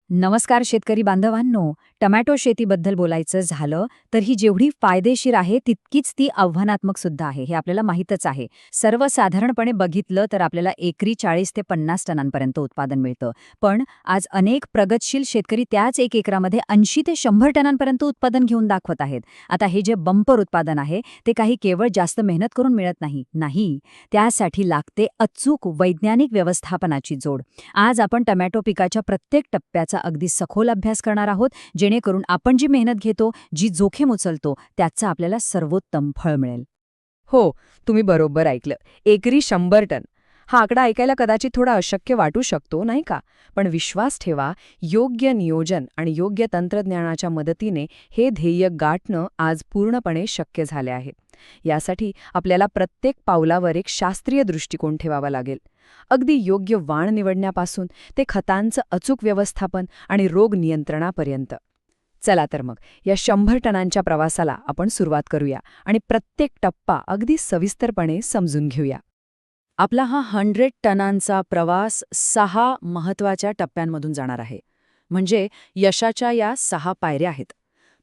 नमस्कार शेतकरी बांधवांनो. टोमॅटो शेतीबद्दल बोलायचं झालं तर ही जेवढी फायदेशीर आहे तितकीच ती आव्हानात्मक सुद्धा आहे, हे आपल्याला माहीतच आहे. सर्वसाधारणपणे बघितलं तर आपल्याला एकरी 40 ते 50 टनांपर्यंत उत्पादन मिळतं. पण आज अनेक प्रगतशील शेतकरी त्याच एक एकरामध्ये 80 ते 100 टनांपर्यंत उत्पादन घेऊन दाखवत आहेत. आता हे जे बंपर उत्पादन आहे ते काही केवळ जास्त मेहनत करून मिळत नाही, त्यासाठी लागते अचूक वैज्ञानिक व्यवस्थापनाची जोड. आज आपण टोमॅटो पिकाच्या प्रत्येक टप्प्याचा अगदी सखोल अभ्यास करणार आहोत, जेणेकरून आपण जी मेहनत घेतो, जी जोखीम उचलतो, त्याचं आपल्याला सर्वोत्तम फळ मिळेल. हो, तुम्ही बरोबर ऐकलं. एकरी 100 टन. हा आकडा ऐकायला कदाचित थोडा अशक्य वाटू शकतो, नाही का? पण विश्वास ठेवा, योग्य नियोजन आणि योग्य तंत्रज्ञानाच्या मदतीने हे ध्येय गाठणं आज पूर्णपणे शक्य झाले आहे. यासाठी आपल्याला प्रत्येक पावलावर एक शास्त्रीय दृष्टिकोन ठेवावा लागेल. अगदी योग्य वाण निवडण्यापासून ते खतांचं अचूक व्यवस्थापन आणि रोग नियंत्रणापर्यंत. चला तर मग या 100 टनांच्या प्रवासाला आपण सुरुवात करूया आणि प्रत्येक टप्पा अगदी सविस्तरपणे समजून घेऊया. आपला हा 100 टनांचा प्रवास 6 महत्त्वाच्या टप्प्यांमधून जाणार आहे. म्हणजे यशाच्या या 6 पायऱ्या आहेत.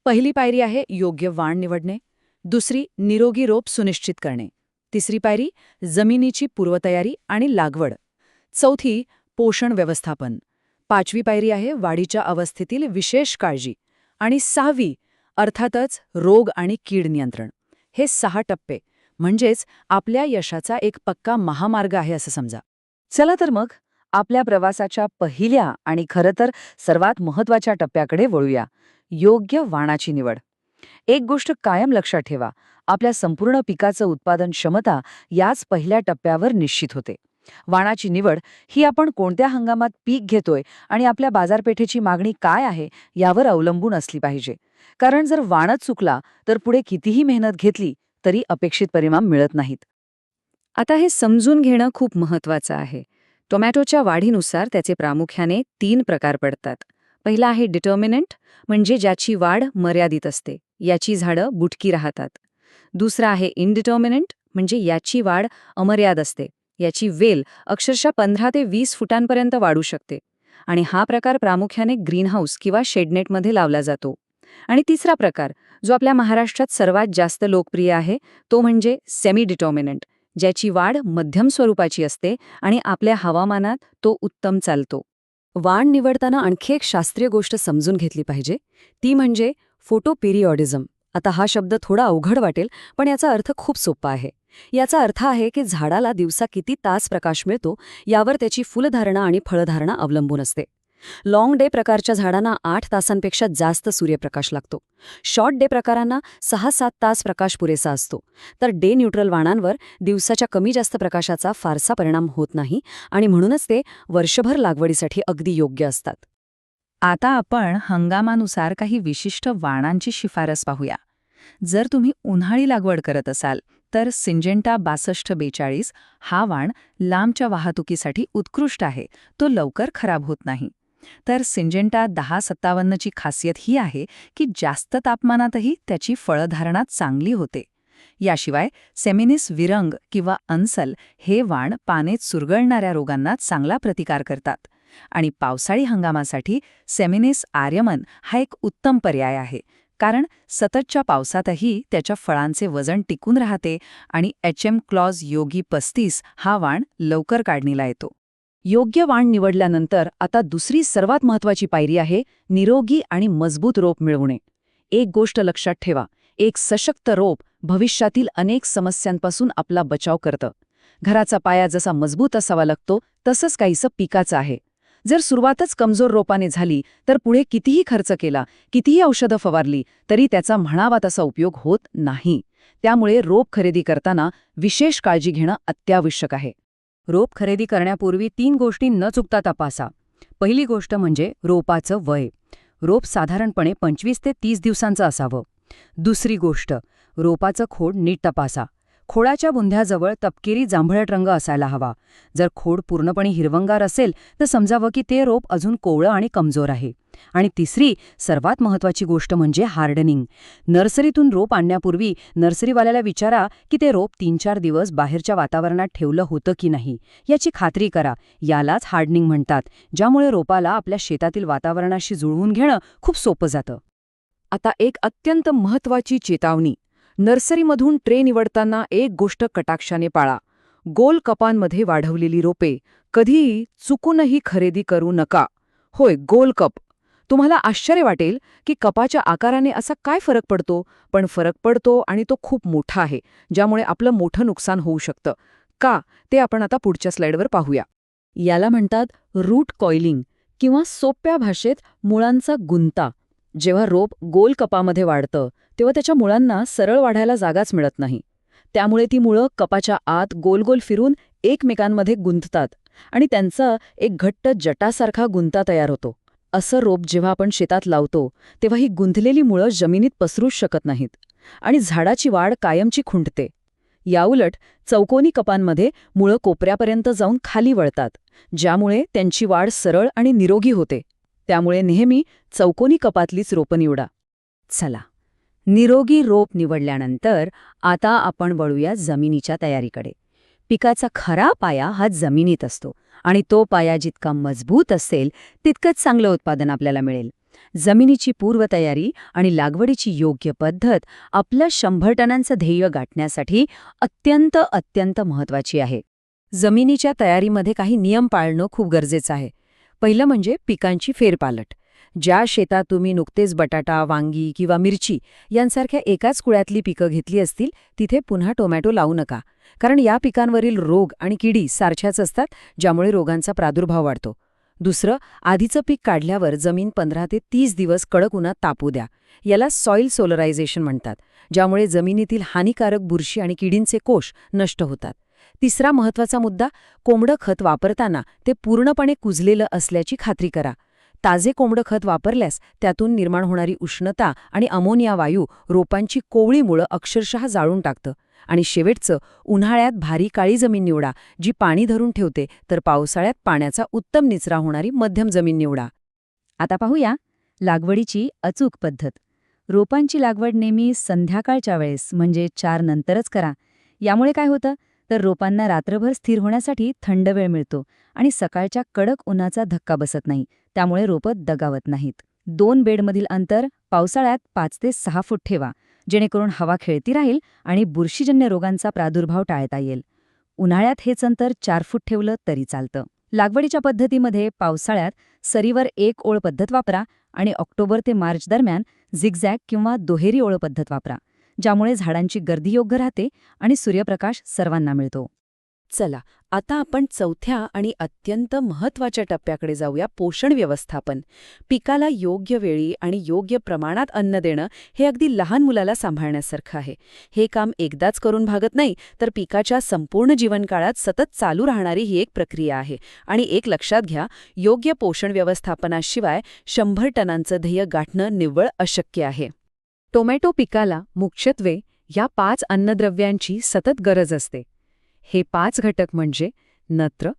पहिली पायरी आहे योग्य वाण निवडणे. दुसरी निरोगी रोप सुनिश्चित करणे. तिसरी पायरी जमिनीची पूर्वतयारी आणि लागवड. चौथी पोषण व्यवस्थापन. 5वी पायरी आहे वाढीच्या अवस्थेतील विशेष काळजी. आणि 6वी अर्थातच रोग आणि कीड नियंत्रण. हे 6 टप्पे म्हणजेच आपल्या यशाचा एक पक्का महामार्ग आहे असं समजा. चला तर मग आपल्या प्रवासाच्या पहिल्या आणि खरं तर सर्वात महत्त्वाच्या टप्प्याकडे वळूया, योग्य वाणाची निवड. एक गोष्ट कायम लक्षात ठेवा, आपल्या संपूर्ण पिकाचं उत्पादन क्षमता याच पहिल्या टप्प्यावर निश्चित होते. वाणाची निवड ही आपण कोणत्या हंगामात पीक घेतोय आणि आपल्या बाजारपेठेची मागणी काय आहे यावर अवलंबून असली पाहिजे. कारण जर वाणच चुकला तर पुढे कितीही मेहनत घेतली तरी अपेक्षित परिणाम मिळत नाहीत. आता हे समजून घेणं खूप महत्त्वाचं आहे. टोमॅटोच्या वाढीनुसार त्याचे प्रामुख्याने 3 प्रकार पडतात. पहिला आहे डिटर्मिनंट, म्हणजे ज्याची वाढ मर्यादित असते, याची झाडं बुटकी राहतात. दुसरा आहे इनडिटर्मिनंट, म्हणजे याची वाढ अमर्याद असते, याची वेल अक्षरशः 15 ते 20 फुटांपर्यंत वाढू शकते. आणि हा प्रकार प्रामुख्याने ग्रीनहाऊस किंवा शेडनेटमध्ये लावला जातो. आणि तिसरा प्रकार, जो आपल्या महाराष्ट्रात सर्वात जास्त लोकप्रिय आहे, तो म्हणजे सेमी डिटर्मिनंट, ज्याची वाढ मध्यम स्वरूपाची असते आणि आपल्या हवामानात तो उत्तम चालतो. वाण निवडताना आणखी एक शास्त्रीय गोष्ट समजून घेतली पाहिजे, ती म्हणजे फोटोपिरियॉडिझम. आता हा शब्द थोडा अवघड वाटेल, पण याचा अर्थ खूप सोपा आहे. याचा अर्थ आहे की झाडाला दिवसा किती तास प्रकाश मिळतो यावर त्याची फुलधारणा आणि फळधारणा अवलंबून असते. लाँग डे प्रकारच्या झाडांना 8 तासांपेक्षा जास्त सूर्यप्रकाश लागतो. शॉर्ट डे प्रकारांना 6-7 तास प्रकाश पुरेसा असतो. तर डे न्यूट्रल वाणांवर दिवसाच्या कमी जास्त प्रकाशाचा फारसा परिणाम होत नाही आणि म्हणूनच ते वर्षभर लागवडीसाठी अगदी योग्य असतात. आता आपण हंगामानुसार काही विशिष्ट वाणांची शिफारस पाहूया. जर तुम्ही उन्हाळी लागवड करत असाल तर सिंजेंटा 6242 हा वाण लांबच्या वाहतुकीसाठी उत्कृष्ट आहे. तो लवकर खराब होत नाही. तर सिंजेंटा 1057 ची खासियत ही आहे की जास्त तापमानातही त्याची फळधारणा चांगली होते. याशिवाय सेमिनिस विरंग किंवा अन्सल हे वाण पानेत चुरगळणाऱ्या रोगांना चांगला प्रतिकार करतात. आणि पावसाळी हंगामासाठी सेमिनिस आर्यमन हा एक उत्तम पर्याय आहे, कारण सततच्या पावसातही त्याच्या फळांचे वजन टिकून राहते आणि HM क्लॉज योगी 35 हा वाण लवकर काढणीला येतो. योग्य वाण निवडल्यानंतर आता दुसरी सर्वात महत्त्वाची पायरी आहे निरोगी आणि मजबूत रोप मिळवणे. एक गोष्ट लक्षात ठेवा, एक सशक्त रोप भविष्यातील अनेक समस्यांपासून आपला बचाव करतं. घराचा पाया जसा मजबूत असावा लागतो तसंच काहीसं पिकाचं आहे. जर सुरुवातच कमजोर रोपाने झाली तर पुढे कितीही खर्च केला, कितीही औषधं फवारली तरी त्याचा म्हणावा तसा उपयोग होत नाही. त्यामुळे रोप खरेदी करताना विशेष काळजी घेणं अत्यावश्यक आहे. रोप खरेदी करण्यापूर्वी 3 गोष्टी न चुकता तपासा. पहिली गोष्ट म्हणजे रोपाचं वय. रोप साधारणपणे 25 ते 30 दिवसांचं असावं. दुसरी गोष्ट, रोपाचं खोड नीट तपासा. खोडाच्या बुंध्याजवळ तपकिरी जांभळट रंग असायला हवा. जर खोड पूर्णपणे हिरवंगार असेल तर समजावं की ते रोप अजून कोवळं आणि कमजोर आहे. आणि तिसरी सर्वात महत्त्वाची गोष्ट म्हणजे हार्डनिंग. नर्सरीतून रोप आणण्यापूर्वी नर्सरीवाल्याला विचारा की ते रोप 3-4 दिवस बाहेरच्या वातावरणात ठेवलं होतं की नाही याची खात्री करा. यालाच हार्डनिंग म्हणतात, ज्यामुळे रोपाला आपल्या शेतातील वातावरणाशी जुळवून घेणं खूप सोपं जातं. आता एक अत्यंत महत्त्वाची चेतावणी. नर्सरीमधून ट्रे निवडताना एक गोष्ट कटाक्षाने पाळा. गोल कपांमध्ये वाढवलेली रोपे कधीही चुकूनही खरेदी करू नका. होय, गोल कप. तुम्हाला आश्चर्य वाटेल की कपाच्या आकाराने असा काय फरक पडतो, पण फरक पडतो आणि तो खूप मोठा आहे, ज्यामुळे आपलं मोठं नुकसान होऊ शकतं. का ते आपण आता पुढच्या स्लाइडवर पाहूया. याला म्हणतात रूट कॉइलिंग किंवा सोप्या भाषेत मुळांचा गुंता. जेव्हा रोप गोल कपामध्ये वाढतं तेव्हा त्याच्या मुळांना सरळ वाढायला जागाच मिळत नाही. त्यामुळे ती मुळं कपाच्या आत गोल गोल फिरून एकमेकांमध्ये गुंततात आणि त्यांचा एक घट्ट जटासारखा गुंता तयार होतो. असं रोप जेव्हा आपण शेतात लावतो तेव्हा ही गुंतलेली मुळं जमिनीत पसरूच शकत नाहीत आणि झाडाची वाढ कायमची खुंटते. याउलट चौकोनी कपांमध्ये मुळं कोपऱ्यापर्यंत जाऊन खाली वळतात, ज्यामुळे त्यांची वाढ सरळ आणि निरोगी होते. त्यामुळे नेहमी चौकोनी कपातलीच रोपं निवडा. चला, निरोगी रोप निवडल्यानंतर आता आपण वळूया जमिनीच्या तयारीकडे. पिकाचा खरा पाया हा जमिनीत असतो आणि तो पाया जितका मजबूत असेल तितकंच चांगलं उत्पादन आपल्याला मिळेल. जमिनीची पूर्वतयारी आणि लागवडीची योग्य पद्धत आपलं 100 टनांचं ध्येय गाठण्यासाठी अत्यंत महत्त्वाची आहे. जमिनीच्या तयारीमध्ये काही नियम पाळणं खूप गरजेचं आहे. पहिलं म्हणजे पिकांची फेरपालट. ज्या शेतात तुम्ही नुकतेच बटाटा, वांगी किंवा मिरची यांसारख्या एकाच कुळ्यातली पिकं घेतली असतील तिथे पुन्हा टोमॅटो लावू नका, कारण या पिकांवरील रोग आणि किडी सारख्याच असतात, ज्यामुळे रोगांचा प्रादुर्भाव वाढतो. दुसरं, आधीचं पीक काढल्यावर जमीन 15 ते 30 दिवस कडक उन्हात तापू द्या. याला सॉइल सोलरायझेशन म्हणतात, ज्यामुळे जमिनीतील हानिकारक बुरशी आणि किडींचे कोष नष्ट होतात. तिसरा महत्त्वाचा मुद्दा, कोंबडं खत वापरताना ते पूर्णपणे कुजलेलं असल्याची खात्री करा. ताजे कोंबडं खत वापरल्यास त्यातून निर्माण होणारी उष्णता आणि अमोनिया वायू रोपांची कोवळी मुळं अक्षरशः जाळून टाकतं. आणि शेवटचं, उन्हाळ्यात भारी काळी जमीन निवडा, जी पाणी धरून ठेवते, तर पावसाळ्यात पाण्याचा उत्तम निचरा होणारी मध्यम जमीन निवडा. आता पाहूया लागवडीची अचूक पद्धत. रोपांची लागवड नेहमी संध्याकाळच्या वेळेस म्हणजे 4 नंतरच करा. यामुळे काय होतं तर रोपांना रात्रभर स्थिर होण्यासाठी थंड वेळ मिळतो आणि सकाळच्या कडक उन्हाचा धक्का बसत नाही, त्यामुळे रोपं दगावत नाहीत. 2 बेडमधील अंतर पावसाळ्यात 5 ते 6 फूट ठेवा, जेणेकरून हवा खेळती राहील आणि बुरशीजन्य रोगांचा प्रादुर्भाव टाळता येईल. उन्हाळ्यात हेच अंतर 4 फूट ठेवलं तरी चालतं. लागवडीच्या पद्धतीमध्ये पावसाळ्यात सरीवर 1 ओळ पद्धत वापरा आणि ऑक्टोबर ते मार्च दरम्यान झिगझॅग किंवा दुहेरी ओळ पद्धत वापरा, ज्यामुळे झाडांची गर्दी योग्य राहते आणि सूर्यप्रकाश सर्वांना मिळतो. चला, आता आपण चौथ्या आणि अत्यंत महत्त्वाच्या टप्प्याकडे जाऊया, पोषण व्यवस्थापन. पिकाला योग्य वेळी आणि योग्य प्रमाणात अन्न देणं हे अगदी लहान मुलाला सांभाळण्यासारखं आहे. हे काम एकदाच करून भागत नाही, तर पिकाच्या संपूर्ण जीवनकाळात सतत चालू राहणारी ही एक प्रक्रिया आहे. आणि एक लक्षात घ्या, योग्य पोषण व्यवस्थापनाशिवाय 100 टनांचं ध्येय गाठणं निव्वळ अशक्य आहे. टोमॅटो पिकाला मुख्यत्वे या 5 अन्नद्रव्यांची सतत गरज असते. हे 5 घटक म्हणजे नत्र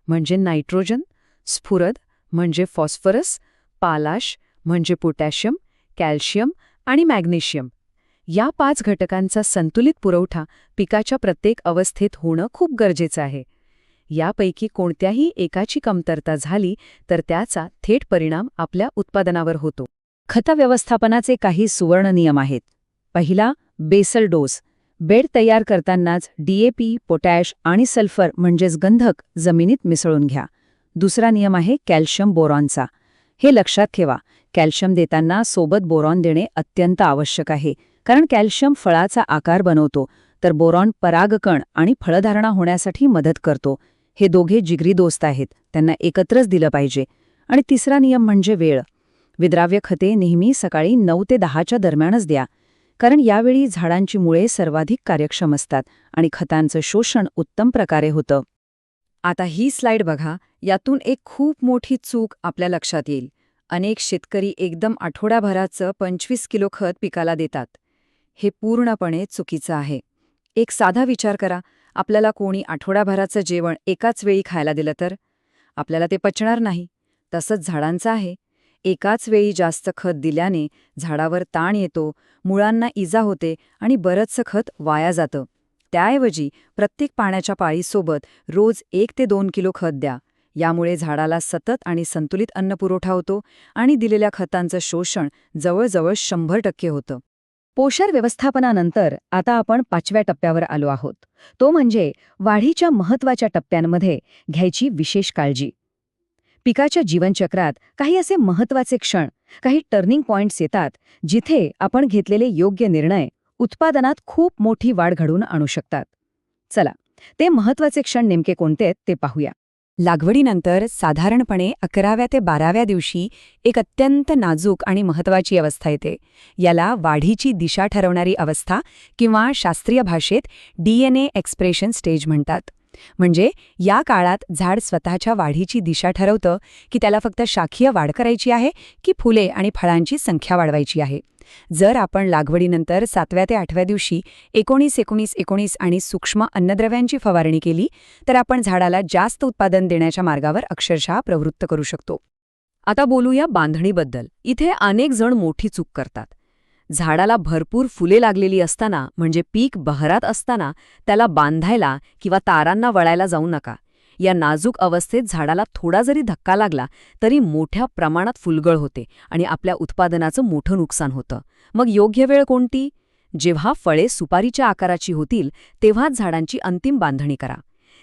म्हणजे नायट्रोजन, स्फुरद म्हणजे फॉस्फरस, पालाश म्हणजे पोटॅशियम, कॅल्शियम आणि मॅग्नेशियम. या 5 घटकांचा संतुलित पुरवठा पिकाच्या प्रत्येक अवस्थेत होणं खूप गरजेचं आहे. यापैकी कोणत्याही एकाची कमतरता झाली तर त्याचा थेट परिणाम आपल्या उत्पादनावर होतो. खत व्यवस्थापनाचे काही सुवर्ण नियम आहेत. पहिला, बेसल डोस. बेड तयार करतानाच DAP, पोटॅश आणि सल्फर म्हणजेच गंधक जमिनीत मिसळून घ्या. दुसरा नियम आहे कॅल्शियम बोरॉनचा. हे लक्षात ठेवा, कॅल्शियम देताना सोबत बोरॉन देणे अत्यंत आवश्यक आहे, कारण कॅल्शियम फळाचा आकार बनवतो, तर बोरॉन परागकण आणि फळधारणा होण्यासाठी मदत करतो. हे दोघे जिगरी दोस्त आहेत, त्यांना एकत्रच दिलं पाहिजे. आणि तिसरा नियम म्हणजे वेळ. विद्राव्य खते नेहमी सकाळी 9 ते 10च्या दरम्यानच द्या, कारण यावेळी झाडांची मुळे सर्वाधिक कार्यक्षम असतात आणि खतांचं शोषण उत्तम प्रकारे होतं. आता ही स्लाइड बघा, यातून एक खूप मोठी चूक आपल्या लक्षात येईल. अनेक शेतकरी एकदम आठवड्याभराचं 25 किलो खत पिकाला देतात. हे पूर्णपणे चुकीचं आहे. एक साधा विचार करा, आपल्याला कोणी आठवड्याभराचं जेवण एकाच वेळी खायला दिलं तर आपल्याला ते पचणार नाही. तसंच झाडांचं आहे. एकाच वेळी जास्त खत दिल्याने झाडावर ताण येतो, मुळांना इजा होते आणि बरंचसं खत वाया जातं. त्याऐवजी प्रत्येक पाण्याच्या पाळीसोबत रोज 1 ते 2 किलो खत द्या. यामुळे झाडाला सतत आणि संतुलित अन्नपुरवठा होतो आणि दिलेल्या खतांचं शोषण जवळजवळ 100% होतं. पोषण व्यवस्थापनानंतर आता आपण 5व्या टप्प्यावर आलो आहोत. तो म्हणजे वाढीच्या महत्त्वाच्या टप्प्यांमध्ये घ्यायची विशेष काळजी. पिकाच्या जीवनचक्रात काही असे महत्त्वाचे क्षण, काही टर्निंग पॉइंट्स येतात, जिथे आपण घेतलेले योग्य निर्णय उत्पादनात खूप मोठी वाढ घडवून आणू शकतात. चला, ते महत्त्वाचे क्षण नेमके कोणते आहेत ते पाहूया. लागवडीनंतर साधारणपणे 11व्या ते 12व्या दिवशी एक अत्यंत नाजूक आणि महत्त्वाची अवस्था येते. याला वाढीची दिशा ठरवणारी अवस्था किंवा शास्त्रीय भाषेत DNA एक्सप्रेशन स्टेज म्हणतात. म्हणजे या काळात झाड स्वतःच्या वाढीची दिशा ठरवतं की त्याला फक्त शाखीय वाढ करायची आहे की फुले आणि फळांची संख्या वाढवायची आहे. जर आपण लागवडीनंतर 7व्या ते 8व्या दिवशी 19-19-19 आणि सूक्ष्म अन्नद्रव्यांची फवारणी केली तर आपण झाडाला जास्त उत्पादन देण्याच्या मार्गावर अक्षरशः प्रवृत्त करू शकतो. आता बोलूया बांधणीबद्दल. इथे अनेक जण मोठी चूक करतात. झाडाला भरपूर फुले लागलेली असताना, म्हणजे पीक बहरात असताना, त्याला बांधायला किंवा तारांना वळायला जाऊ नका. या नाजूक अवस्थेत झाडाला थोडा जरी धक्का लागला तरी मोठ्या प्रमाणात फुलगळ होते आणि आपल्या उत्पादनाचं मोठं नुकसान होतं. मग योग्य वेळ कोणती? जेव्हा फळे सुपारीच्या आकाराची होतील तेव्हाच झाडांची अंतिम बांधणी करा.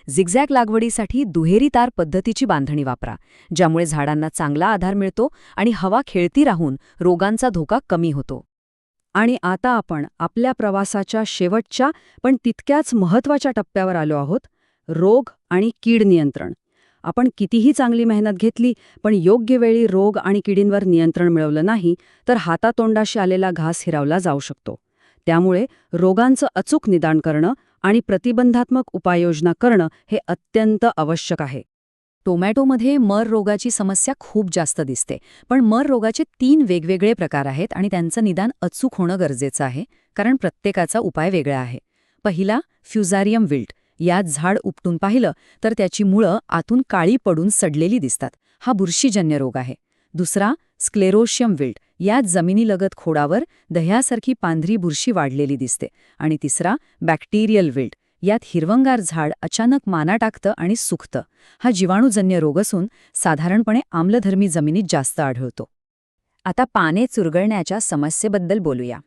झिगझॅग लागवडीसाठी दुहेरी तार पद्धतीची बांधणी वापरा, ज्यामुळे झाडांना चांगला आधार मिळतो आणि हवा खेळती राहून रोगांचा धोका कमी होतो. आणि आता आपण आपल्या प्रवासाच्या शेवटच्या पण तितक्याच महत्त्वाच्या टप्प्यावर आलो आहोत, रोग आणि कीड नियंत्रण. आपण कितीही चांगली मेहनत घेतली पण योग्य वेळी रोग आणि किडींवर नियंत्रण मिळवलं नाही तर हातातोंडाशी आलेला घास हिरावला जाऊ शकतो. त्यामुळे रोगांचं अचूक निदान करणं आणि प्रतिबंधात्मक उपाययोजना करणं हे अत्यंत आवश्यक आहे. टोमॅटोमध्ये मर रोगाची समस्या खूप जास्त दिसते, पण मर रोगाचे 3 वेगवेगळे प्रकार आहेत आणि त्यांचं निदान अचूक होणं गरजेचं आहे, कारण प्रत्येकाचा उपाय वेगळा आहे. पहिला, फ्युजारियम विल्ट. यात झाड उपटून पाहिलं तर त्याची मुळं आतून काळी पडून सडलेली दिसतात. हा बुरशीजन्य रोग आहे. दुसरा, स्क्लेरोशियम विल्ट. यात जमिनीलगत खोडावर दह्यासारखी पांढरी बुरशी वाढलेली दिसते. आणि तिसरा, बॅक्टेरियल विल्ट. यात हिरवंगार झाड अचानक माना टाकतं आणि सुकतं. हा जीवाणूजन्य रोग असून साधारणपणे आम्लधर्मी जमिनीत जास्त आढळतो. आता पाने चुरगळण्याच्या समस्येबद्दल बोलूया.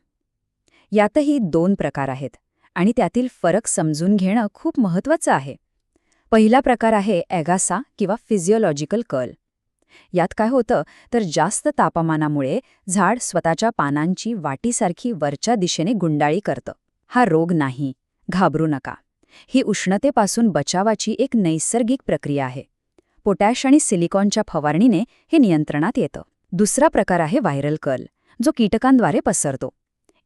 यातही 2 प्रकार आहेत आणि त्यातील फरक समजून घेणं खूप महत्त्वाचं आहे. पहिला प्रकार आहे ॲगासा किंवा फिजिओलॉजिकल कर्ल. यात काय होतं तर जास्त तापमानामुळे झाड स्वतःच्या पानांची वाटीसारखी वरच्या दिशेने गुंडाळी करतं. हा रोग नाही, घाबरू नका. ही उष्णतेपासून बचावाची एक नैसर्गिक प्रक्रिया आहे. पोटॅश आणि सिलिकॉनच्या फवारणीने हे नियंत्रणात येतं. दुसरा प्रकार आहे व्हायरल कर्ल, जो कीटकांद्वारे पसरतो.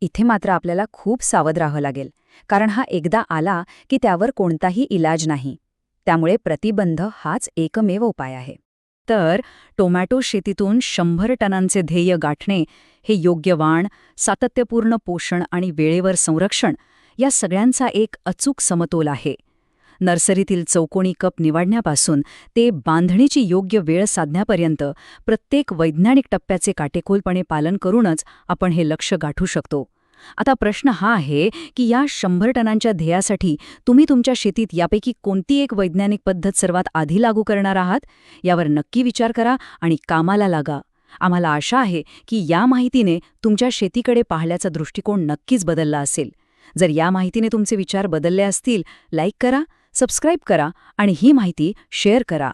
इथे मात्र आपल्याला खूप सावध राहावं लागेल, कारण हा एकदा आला की त्यावर कोणताही इलाज नाही. त्यामुळे प्रतिबंध हाच एकमेव उपाय आहे. तर टोमॅटो शेतीतून 100 टनांचे ध्येय गाठणे हे योग्य वाण, सातत्यपूर्ण पोषण आणि वेळेवर संरक्षण या सगळ्यांचा एक अचूक समतोल आहे. नर्सरीतील चौकोनी कप निवडण्यापासून ते बांधणीची योग्य वेळ साधण्यापर्यंत प्रत्येक वैज्ञानिक टप्प्याचे काटेकोरपणे पालन करूनच आपण हे लक्ष्य गाठू शकतो. आता प्रश्न हा आहे की या 100 टनांच्या ध्येयासाठी तुम्ही तुमच्या शेतीत यापैकी कोणती एक वैज्ञानिक पद्धत सर्वात आधी लागू करणार आहात? यावर नक्की विचार करा आणि कामाला लागा. आम्हाला आशा आहे की या माहितीने तुमच्या शेतीकडे पाहण्याचा दृष्टिकोन नक्कीच बदलला असेल. जर या माहितीने तुमचे विचार बदलले असतील, लाईक करा, सबस्क्राईब करा आणि ही माहिती शेअर करा.